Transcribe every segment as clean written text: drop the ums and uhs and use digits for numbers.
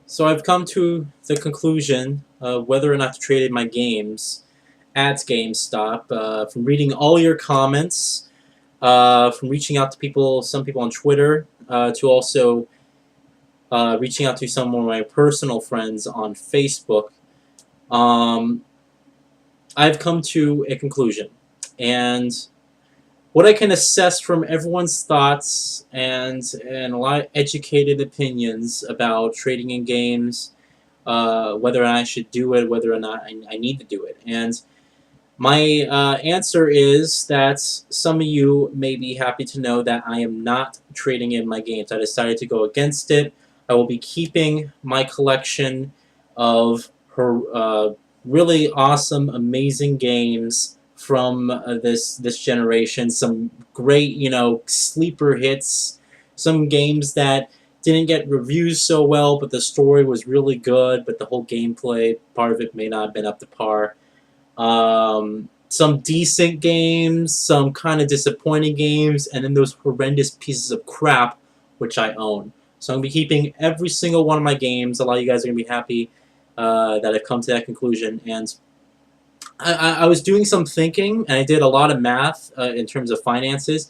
So I've come to the conclusion of whether or not to trade in my games at GameStop. From reading all your comments, from reaching out to some people on Twitter, to also reaching out to some of my personal friends on Facebook, um, I've come to a conclusion. And what I can assess from everyone's thoughts and a lot of educated opinions about trading in games, whether or not I should do it, whether or not I need to do it. And my answer is that some of you may be happy to know that I am not trading in my games. I decided to go against it. I will be keeping my collection of her really awesome, amazing games from this generation. Some great, sleeper hits. Some games that didn't get reviews so well, but the story was really good, but the whole gameplay part of it may not have been up to par. Some decent games, some kind of disappointing games, and then those horrendous pieces of crap which I own. So I'm going to be keeping every single one of my games. A lot of you guys are going to be happy that I've come to that conclusion. And I was doing some thinking, and I did a lot of math in terms of finances.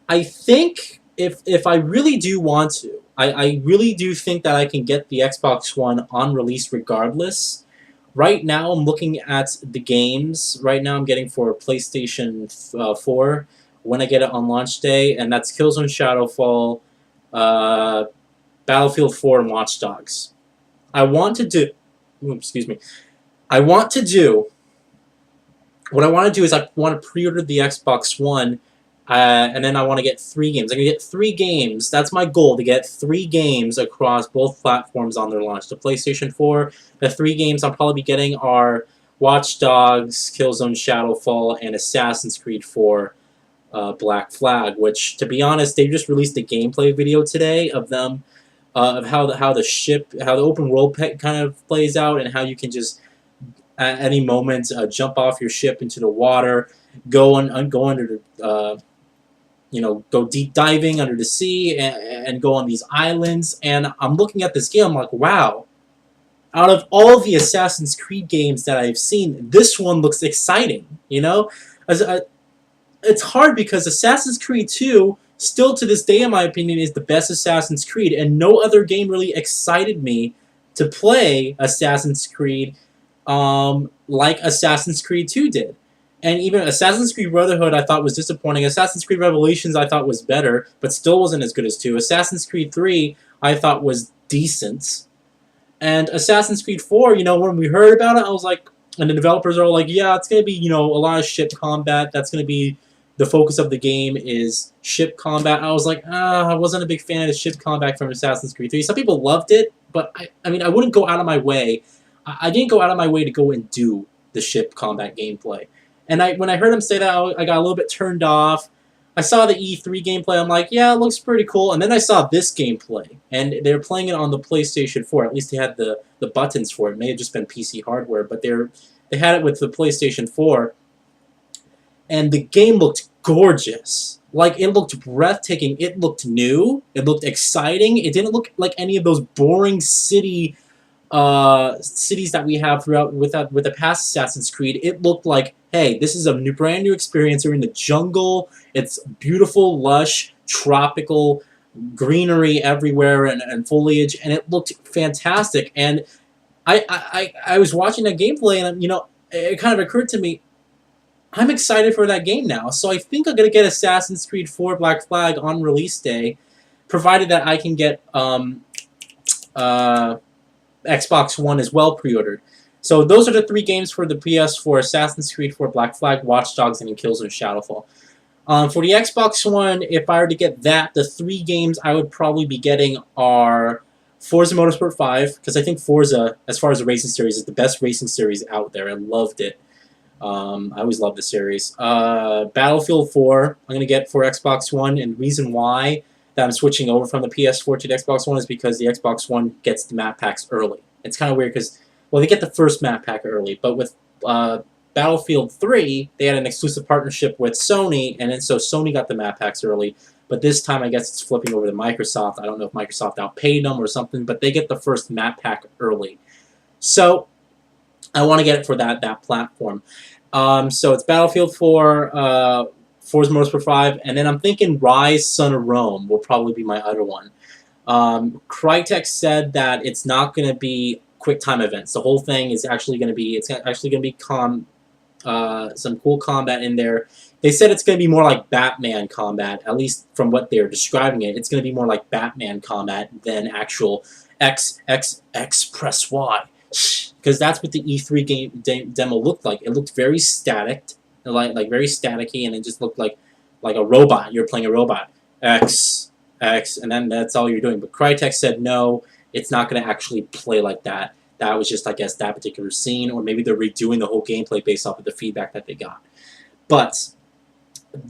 I think if I really do want to, I really do think that I can get the Xbox One on release regardless. Right now, I'm looking at the games. Right now, I'm getting for PlayStation 4 when I get it on launch day, and that's Killzone Shadowfall, Battlefield 4, and Watch Dogs. I want to do... excuse me. I want to do... What I want to do is I want to pre-order the Xbox One, and then I want to get 3 games. I'm going to get 3 games. That's my goal, to get 3 games across both platforms on their launch. The PlayStation 4, the 3 games I'll probably be getting are Watch Dogs, Killzone Shadowfall, and Assassin's Creed 4 Black Flag, which, to be honest, they just released a gameplay video today of them, of how the open world kind of plays out, and how you can just, at any moment, jump off your ship into the water, go under the... go deep diving under the sea and go on these islands. And I'm looking at this game, I'm like, wow. Out of all the Assassin's Creed games that I've seen, this one looks exciting, It's hard because Assassin's Creed 2, still to this day, in my opinion, is the best Assassin's Creed, and no other game really excited me to play Assassin's Creed like Assassin's Creed 2 did. And even Assassin's Creed Brotherhood I thought was disappointing. Assassin's Creed Revelations I thought was better, but still wasn't as good as 2. Assassin's Creed 3 I thought was decent. And Assassin's Creed 4, when we heard about it, I was like, and the developers are all like, yeah, it's going to be, a lot of ship combat. That's going to be the focus of the game is ship combat. I was like, I wasn't a big fan of the ship combat from Assassin's Creed 3. Some people loved it, but I mean, I wouldn't go out of my way. I didn't go out of my way to go and do the ship combat gameplay. And when I heard him say that, I got a little bit turned off. I saw the E3 gameplay. I'm like, yeah, it looks pretty cool. And then I saw this gameplay. And they were playing it on the PlayStation 4. At least they had the buttons for it. It may have just been PC hardware. But they had it with the PlayStation 4. And the game looked gorgeous. Like, it looked breathtaking. It looked new. It looked exciting. It didn't look like any of those boring cities that we have throughout with the past Assassin's Creed. It looked like, hey, this is a brand new experience. You're in the jungle. It's beautiful, lush, tropical, greenery everywhere and foliage, and it looked fantastic. And I was watching that gameplay, and it kind of occurred to me, I'm excited for that game now. So I think I'm gonna get Assassin's Creed 4 Black Flag on release day, provided that I can get Xbox One as well pre-ordered. So those are the 3 games for the PS4: Assassin's Creed 4 Black Flag, Watch Dogs, and Killzone Shadowfall. For the Xbox One, if I were to get that, the 3 games I would probably be getting are Forza Motorsport 5, because I think Forza, as far as the racing series, is the best racing series out there. I loved it. I always loved the series. Battlefield 4, I'm going to get for Xbox One, and the reason why that I'm switching over from the PS4 to the Xbox One is because the Xbox One gets the map packs early. It's kind of weird because, well, they get the first map pack early, but with Battlefield 3, they had an exclusive partnership with Sony, and then so Sony got the map packs early. but this time I guess it's flipping over to Microsoft. I don't know if Microsoft outpaid them or something, but they get the first map pack early. So I want to get it for that platform. So it's Battlefield 4, Forza Motorsport 5, and then I'm thinking Rise, Son of Rome will probably be my other one. Crytek said that it's not going to be quick time events. The whole thing is actually going to be some cool combat in there. They said it's going to be more like Batman combat, at least from what they're describing it. It's going to be more like Batman combat than actual X press Y. Because that's what the E3 game demo looked like. It looked very static, like very staticky, and it just looked like a robot. You're playing a robot. X, and then that's all you're doing. But Crytek said no, it's not going to actually play like that. That was just, I guess, that particular scene, or maybe they're redoing the whole gameplay based off of the feedback that they got. But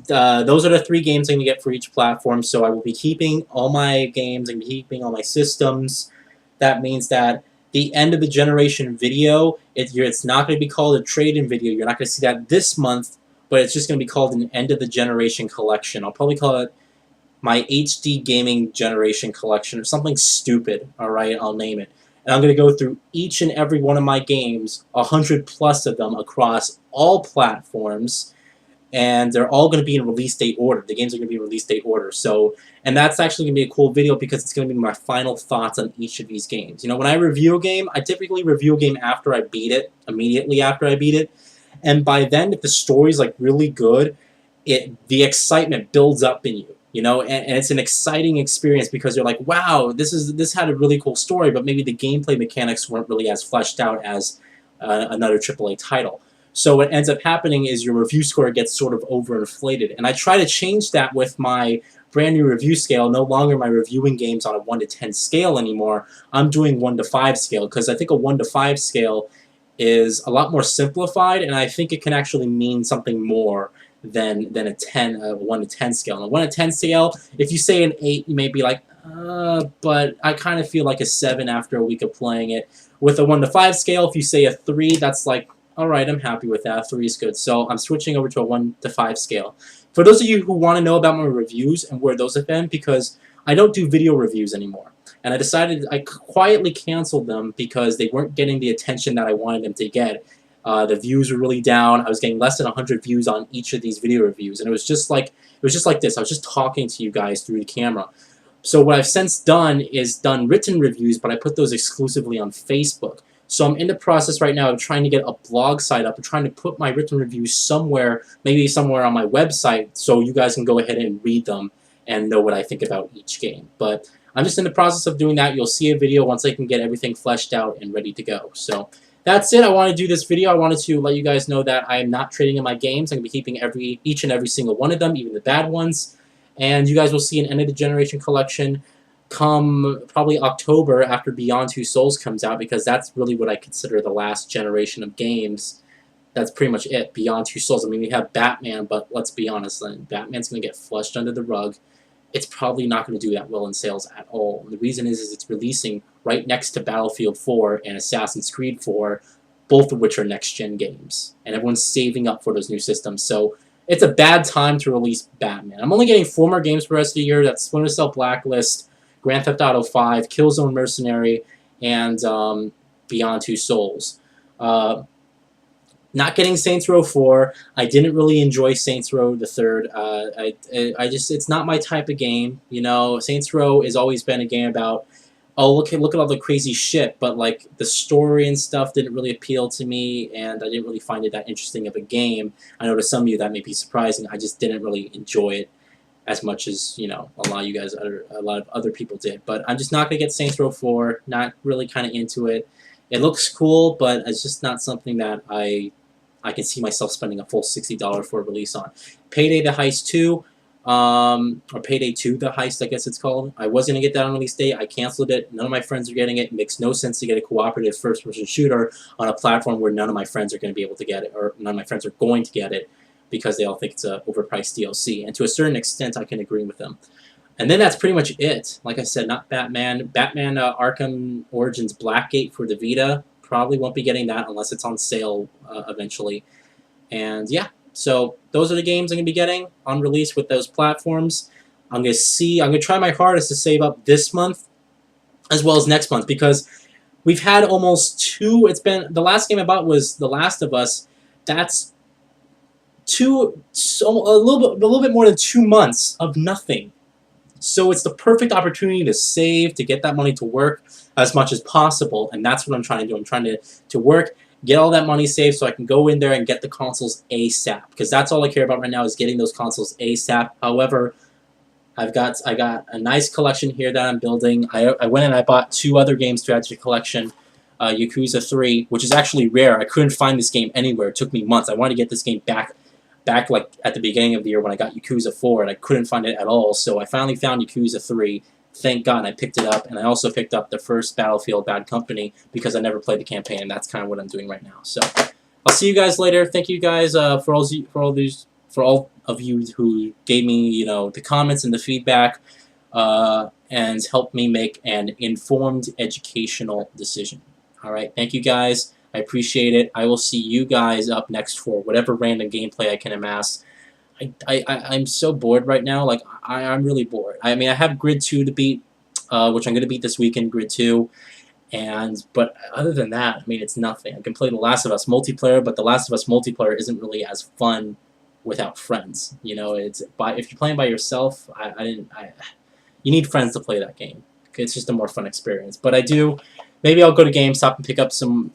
those are the 3 games I'm going to get for each platform, so I will be keeping all my games and keeping all my systems. That means that the end of the generation video, it's not going to be called a trade-in video. You're not going to see that this month, but it's just going to be called an end of the generation collection. I'll probably call it my HD gaming generation collection or something stupid, alright? I'll name it. And I'm going to go through each and every one of my games, 100 plus of them across all platforms, and they're all going to be in release date order. The games are going to be in release date order. So, and that's actually going to be a cool video because it's going to be my final thoughts on each of these games. You know, when I review a game, I typically review a game after I beat it, immediately after I beat it. And by then, if the story's like really good, the excitement builds up in you. You know, and it's an exciting experience because you're like, wow, this had a really cool story, but maybe the gameplay mechanics weren't really as fleshed out as another AAA title. So what ends up happening is your review score gets sort of overinflated. And I try to change that with my brand new review scale. No longer am I reviewing games on a 1 to 10 scale anymore. I'm doing 1 to 5 scale because I think a 1 to 5 scale is a lot more simplified, and I think it can actually mean something more than a 1 to 10 scale. On a 1 to 10 scale, if you say an 8, you may be like, but I kind of feel like a 7 after a week of playing it. With a 1 to 5 scale, if you say a 3, that's like, alright, I'm happy with that. 3 is good. So I'm switching over to a 1 to 5 scale. For those of you who want to know about my reviews and where those have been, because I don't do video reviews anymore. And I quietly canceled them because they weren't getting the attention that I wanted them to get. The views were really down. I was getting less than 100 views on each of these video reviews, and it was just like this. I was just talking to you guys through the camera. So what I've since done is done written reviews, but I put those exclusively on Facebook. So I'm in the process right now of trying to get a blog site up and trying to put my written reviews somewhere, maybe somewhere on my website, so you guys can go ahead and read them and know what I think about each game. But I'm just in the process of doing that. You'll see a video once I can get everything fleshed out and ready to go. So that's it. I want to do this video. I wanted to let you guys know that I am not trading in my games. I'm going to be keeping each and every single one of them, even the bad ones. And you guys will see an end of the generation collection come probably October after Beyond Two Souls comes out, because that's really what I consider the last generation of games. That's pretty much it. Beyond Two Souls. I mean, we have Batman, but let's be honest, Batman's going to get flushed under the rug. It's probably not going to do that well in sales at all. And the reason is it's releasing right next to Battlefield 4 and Assassin's Creed 4, both of which are next-gen games. And everyone's saving up for those new systems. So it's a bad time to release Batman. I'm only getting 4 more games for the rest of the year. That's Splinter Cell Blacklist, Grand Theft Auto 5, Killzone Mercenary, and Beyond Two Souls. Not getting Saints Row 4. I didn't really enjoy Saints Row the Third. It's not my type of game. You know, Saints Row has always been a game about, oh, look at all the crazy shit, but like the story and stuff didn't really appeal to me, and I didn't really find it that interesting of a game. I know to some of you that may be surprising. I just didn't really enjoy it as much as, you know, a lot of other people did. But I'm just not gonna get Saints Row 4. Not really kind of into it. It looks cool, but it's just not something that I can see myself spending a full $60 for a release on. Payday the Heist 2, or Payday 2 the Heist, I guess it's called. I was going to get that on release date. I canceled it. None of my friends are getting it. It makes no sense to get a cooperative first-person shooter on a platform where none of my friends are going to be able to get it, or none of my friends are going to get it, because they all think it's an overpriced DLC. And to a certain extent, I can agree with them. And then that's pretty much it. Like I said, not Batman. Batman Arkham Origins Blackgate for the Vita. Probably won't be getting that unless it's on sale eventually. And yeah, so those are the games I'm going to be getting on release with those platforms. I'm gonna try my hardest to save up this month as well as next month, because we've had almost two. It's been, the last game I bought was The Last of Us. That's a little bit more than 2 months of nothing. So it's the perfect opportunity to save, to get that money to work as much as possible, and that's what I'm trying to do. I'm trying to work, get all that money saved so I can go in there and get the consoles ASAP, because that's all I care about right now, is getting those consoles ASAP. However, I got a nice collection here that I'm building. I went and I bought 2 other games to add to the collection. Yakuza 3, which is actually rare. I couldn't find this game anywhere. It took me months. I wanted to get this game back like at the beginning of the year when I got Yakuza 4, and I couldn't find it at all. So I finally found Yakuza 3. Thank God, and I picked it up, and I also picked up the first Battlefield Bad Company because I never played the campaign, and that's kind of what I'm doing right now. So I'll see you guys later. Thank you guys for all of you who gave me the comments and the feedback, and helped me make an informed educational decision. All right, thank you guys. I appreciate it. I will see you guys up next for whatever random gameplay I can amass. I'm so bored right now. Like, I'm really bored. I mean, I have Grid 2 to beat, which I'm going to beat this weekend, Grid 2. But other than that, I mean, it's nothing. I can play The Last of Us multiplayer, but The Last of Us multiplayer isn't really as fun without friends. If you're playing by yourself, you need friends to play that game. It's just a more fun experience. But maybe I'll go to GameStop and pick up some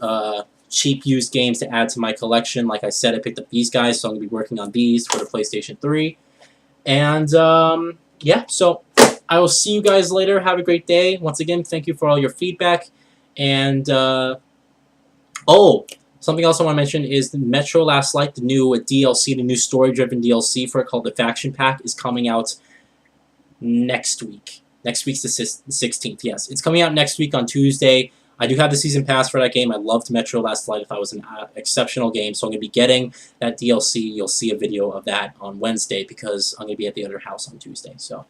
cheap used games to add to my collection. Like I said, I picked up these guys, so I'm going to be working on these for the PlayStation 3. And, yeah, so I will see you guys later. Have a great day. Once again, thank you for all your feedback. And, something else I want to mention is the Metro Last Light, the new DLC, the new story-driven DLC for it called the Faction Pack, is coming out next week. Next week's the 16th, yes. It's coming out next week on Tuesday. I do have the Season Pass for that game. I loved Metro Last Light. I thought it was an exceptional game, so I'm going to be getting that DLC. You'll see a video of that on Wednesday because I'm going to be at the other house on Tuesday. So,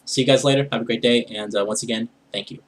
see you guys later. Have a great day, and once again, thank you.